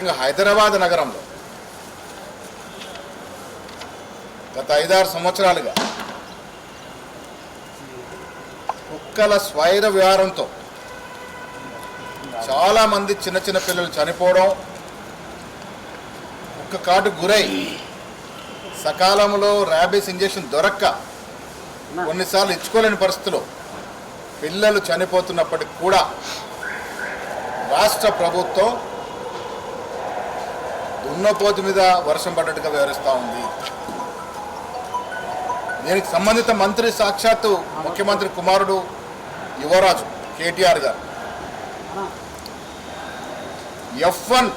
ముఖ్యంగా హైదరాబాద్ నగరంలో గత 5-6 సంవత్సరాలుగా కుక్కల స్వైర విహారంతో చాలామంది చిన్న చిన్న పిల్లలు చనిపోవడం, కుక్క కాటుకు గురై సకాలంలో ర్యాబీస్ ఇంజెక్షన్ దొరక్క కొన్నిసార్లు ఇచ్చుకోలేని పరిస్థితుల్లో పిల్లలు చనిపోతున్నప్పటికి కూడా రాష్ట్ర ప్రభుత్వం దున్నపోతు మీద వర్షం పడ్డట్టుగా వ్యవహరిస్తూ ఉంది. దీనికి సంబంధిత మంత్రి సాక్షాత్తు ముఖ్యమంత్రి కుమారుడు యువరాజు కేటీఆర్ గారు F1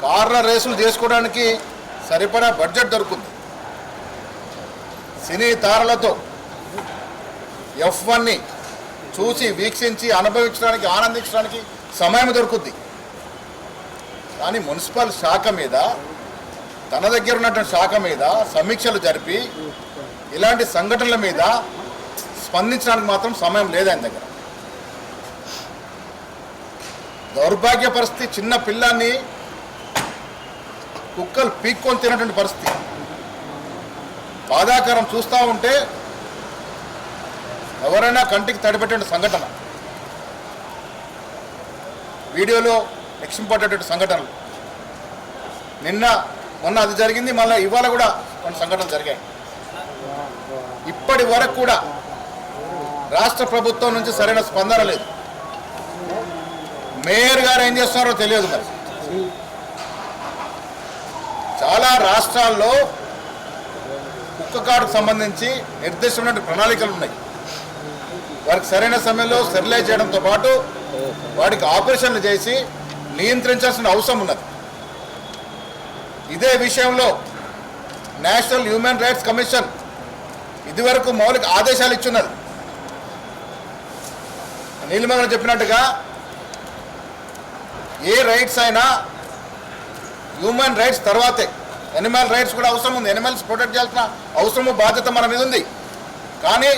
కార్ల రేసులు చేసుకోవడానికి సరిపడా బడ్జెట్ దొరుకుతుంది. సినీ తారలతో F1ని చూసి వీక్షించి అనుభవించడానికి ఆనందించడానికి సమయం దొరుకుద్ది. కానీ మున్సిపల్ శాఖ మీద, తన దగ్గర ఉన్నటువంటి శాఖ మీద సమీక్షలు జరిపి ఇలాంటి సంఘటనల మీద స్పందించడానికి మాత్రం సమయం లేదు ఆయన దగ్గర. దౌర్భాగ్య పరిస్థితి, చిన్న పిల్లాన్ని కుక్కలు పీక్కొని తినటువంటి పరిస్థితి బాధాకరం. చూస్తూ ఉంటే ఎవరైనా కంటికి తడిపెట్టే సంఘటన, వీడియోలో లక్ష్యపడ్డటువంటి సంఘటనలు మొన్న అది జరిగింది, మళ్ళీ ఇవాళ కూడా కొన్ని సంఘటనలు జరిగాయి. ఇప్పటి వరకు కూడా రాష్ట్ర ప్రభుత్వం నుంచి సరైన స్పందన లేదు. మేయర్ గారు ఏం చేస్తున్నారో తెలియదు. మరి చాలా రాష్ట్రాల్లో కుక్క కాటుకు సంబంధించి నిర్దిష్టమైన ప్రణాళికలు ఉన్నాయి. వారికి సరైన సమయంలో స్టెరిలైజ్ చేయడంతో పాటు వాటికి ఆపరేషన్లు చేసి నియంత్రించాల్సిన అవసరం ఉన్నది. ఇదే విషయంలో నేషనల్ హ్యూమన్ రైట్స్ కమిషన్ ఇదివరకు మౌలిక ఆదేశాలు ఇచ్చున్నది. నీలిమ గారు చెప్పినట్టుగా ఏ రైట్స్ అయినా హ్యూమన్ రైట్స్ తర్వాతే ఎనిమల్ రైట్స్ కూడా అవసరం ఉంది. ఎనిమల్స్ ప్రొటెక్ట్ చేయాల్సిన అవసరము, బాధ్యత మన మీద ఉంది. కానీ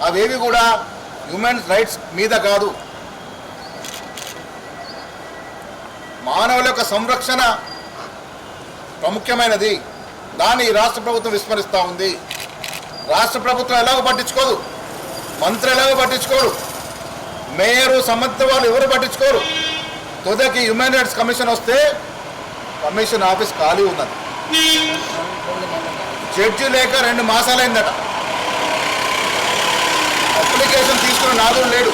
అవేవి కూడా హ్యూమన్ రైట్స్ మీద కాదు. మానవుల యొక్క సంరక్షణ ప్రాముఖ్యమైనది. దాన్ని రాష్ట్ర ప్రభుత్వం విస్మరిస్తూ ఉంది. రాష్ట్ర ప్రభుత్వం ఎలాగో పట్టించుకోదు, మంత్రి ఎలాగో పట్టించుకోరు, మేయరు సంబంధిత వాళ్ళు ఎవరు పట్టించుకోరు. తుదకి హ్యూమన్ రైట్స్ కమిషన్ వస్తే కమిషన్ ఆఫీస్ ఖాళీ ఉన్నది. జడ్జి లేక 2 మాసాలైందట. అప్లికేషన్ తీసుకున్న నాదుడు లేడు.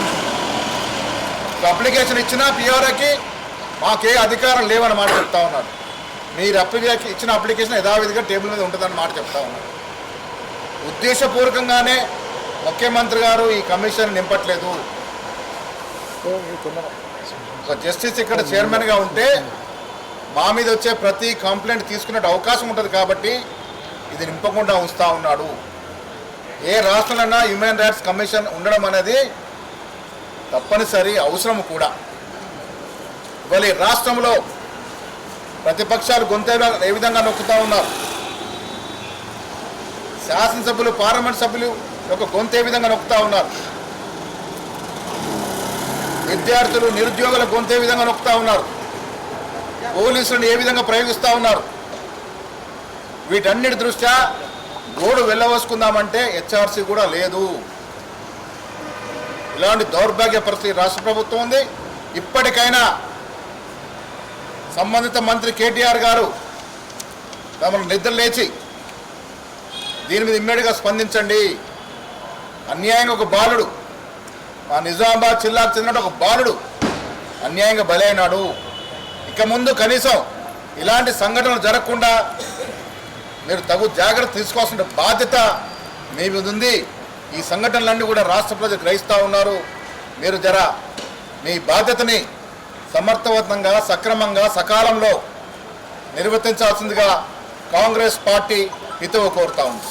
అప్లికేషన్ ఇచ్చినా పిఆర్ఓకి మాకే అధికారం లేవని మాట చెప్తా ఉన్నాడు. మీరు ఇచ్చిన అప్లికేషన్ యథావిధిగా టేబుల్ మీద ఉంటుందని మాట చెప్తా ఉన్నాడు. ఉద్దేశపూర్వకంగానే ముఖ్యమంత్రి గారు ఈ కమిషన్ నింపట్లేదు. ఒక జస్టిస్ ఇక్కడ చైర్మన్గా ఉంటే మా మీద వచ్చే ప్రతి కంప్లైంట్ తీసుకునే అవకాశం ఉంటుంది కాబట్టి ఇది నింపకుండా ఉంచుతూ ఉన్నాడు. ఏ రాష్ట్రంలోనైనా హ్యూమన్ రైట్స్ కమిషన్ ఉండడం అనేది తప్పనిసరి అవసరం కూడా. ఇవాళ రాష్ట్రంలో ప్రతిపక్షాలు ఏ విధంగా నొక్కుతూ ఉన్నారు, శాసనసభ్యులు, పార్లమెంట్ సభ్యులు యొక్క గొంతు ఏ విధంగా నొక్కుతూ ఉన్నారు, విద్యార్థులు, నిరుద్యోగుల గొంతు ఏ విధంగా నొక్కుతూ ఉన్నారు, పోలీసులను ఏ విధంగా ప్రయోగిస్తూ ఉన్నారు. వీటన్నిటి దృష్ట్యా గోడు వెళ్ళవసుకుందామంటే హెచ్ఆర్సీ కూడా లేదు. ఇలాంటి దౌర్భాగ్య పరిస్థితి రాష్ట్ర ప్రభుత్వం ఉంది. ఇప్పటికైనా సంబంధిత మంత్రి కేటీఆర్ గారు తమను నిద్ర లేచి దీని మీద ఇమ్మీడియట్గా స్పందించండి. అన్యాయంగా ఒక బాలుడు, మా నిజామాబాద్ జిల్లాకు చెందిన ఒక బాలుడు అన్యాయంగా బలైనాడు. ఇక ముందు కనీసం ఇలాంటి సంఘటనలు జరగకుండా మీరు తగు జాగ్రత్త తీసుకోవాల్సిన బాధ్యత మీ మీద ఉంది. ఈ సంఘటనలన్నీ కూడా రాష్ట్ర ప్రజలు గ్రహిస్తూ ఉన్నారు. మీరు మీ బాధ్యతని సమర్థవంతంగా, సక్రమంగా, సకాలంలో నిర్వర్తించాల్సిందిగా కాంగ్రెస్ పార్టీ హితవు కోరుతా ఉంది.